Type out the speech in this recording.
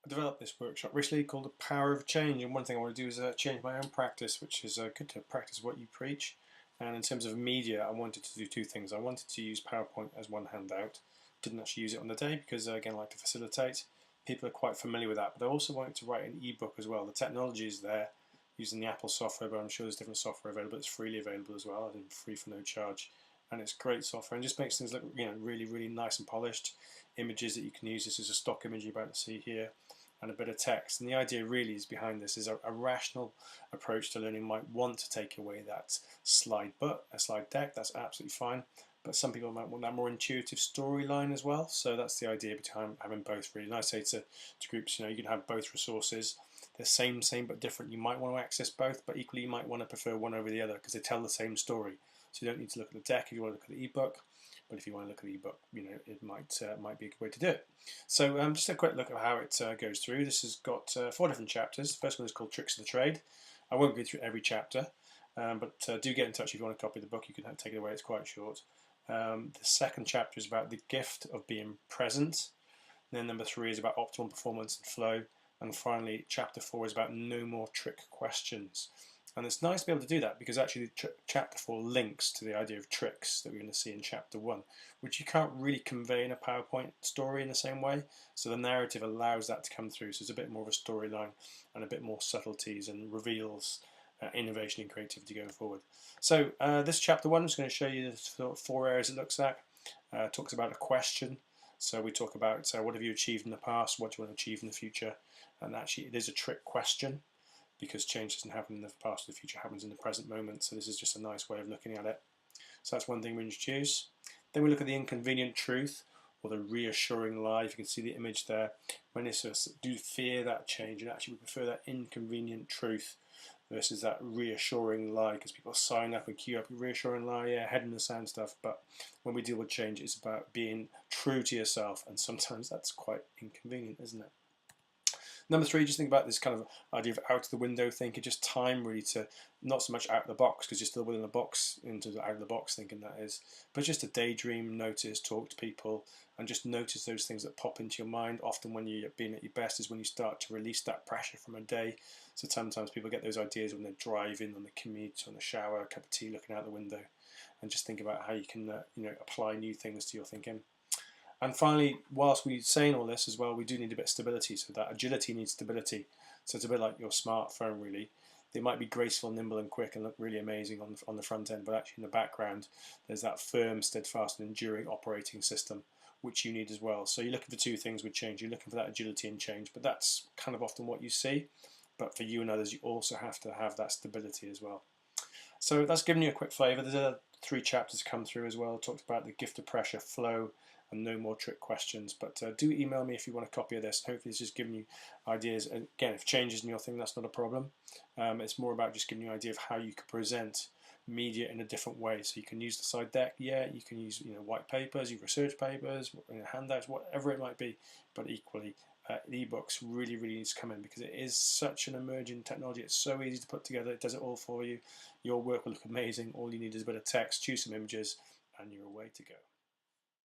I developed this workshop recently called The Power of Change, and one thing I want to do is change my own practice, which is good to practice what you preach. And in terms of media, I wanted to do two things. I wanted to use PowerPoint as one handout. Didn't actually use it on the day because, again, I like to facilitate. People are quite familiar with that, but I also wanted to write an ebook as well. The technology is there using the Apple software, but I'm sure there's different software available. It's freely available as well, and free for no charge. And it's great software and just makes things look, really, really nice and polished. Images that you can use. This is a stock image you're about to see here, and a bit of text. And the idea really is behind this is a rational approach to learning. Might want to take away that slide deck. That's absolutely fine. But some people might want that more intuitive storyline as well. So that's the idea behind having both really. And I say to groups, you can have both resources. They're same but different. You might want to access both, but equally you might want to prefer one over the other because they tell the same story. So you don't need to look at the deck if you want to look at the ebook. But if you want to look at the ebook, it might be a good way to do it. So just a quick look at how it goes through. This has got 4 different chapters. The first one is called Tricks of the Trade. I won't go through every chapter, but do get in touch if you want to copy the book. You can take it away. It's quite short. The second chapter is about the gift of being present. And then number 3 is about optimal performance and flow. And finally, chapter 4 is about no more trick questions. And it's nice to be able to do that because actually chapter 4 links to the idea of tricks that we're going to see in chapter 1, which you can't really convey in a PowerPoint story in the same way. So the narrative allows that to come through. So it's a bit more of a storyline and a bit more subtleties and reveals innovation and creativity going forward. So this chapter 1 is going to show you the 4 areas it looks at. Talks about a question. So we talk about what have you achieved in the past, what do you want to achieve in the future. And actually it is a trick question, because change doesn't happen in the past, the future happens in the present moment. So this is just a nice way of looking at it. So that's one thing we introduce. Then we look at the inconvenient truth, or the reassuring lie. If you can see the image there, when it's do fear that change, and actually we prefer that inconvenient truth versus that reassuring lie, because people sign up and queue up. Reassuring lie, yeah, head in the sand stuff. But when we deal with change, it's about being true to yourself, and sometimes that's quite inconvenient, isn't it? Number 3, just think about this kind of idea of out of the window thinking, just time really to not so much out of the box because you're still within the box, into the out of the box thinking that is, but just to daydream, notice, talk to people, and just notice those things that pop into your mind. Often when you're being at your best is when you start to release that pressure from a day. So sometimes people get those ideas when they're driving, on the commute, on the shower, a cup of tea, looking out the window, and just think about how you can apply new things to your thinking. And finally, whilst we're saying all this as well, we do need a bit of stability. So that agility needs stability. So it's a bit like your smartphone, really. They might be graceful, nimble, and quick and look really amazing on the front end, but actually in the background, there's that firm, steadfast, and enduring operating system, which you need as well. So you're looking for 2 things with change. You're looking for that agility and change, but that's kind of often what you see. But for you and others, you also have to have that stability as well. So that's given you a quick flavour. There's 3 chapters come through as well. Talked about the gift of pressure, flow, and no more trick questions. But do email me if you want a copy of this. Hopefully it's just giving you ideas. And again, if changes in your thing, that's not a problem. It's more about just giving you an idea of how you could present media in a different way. So you can use the slide deck, yeah, you can use white papers, your research papers, handouts, whatever it might be. But equally, the ebooks really needs to come in because it is such an emerging technology. It's so easy to put together. It does it all for you. Your work will look amazing. All you need is a bit of text, choose some images, and you're away to go.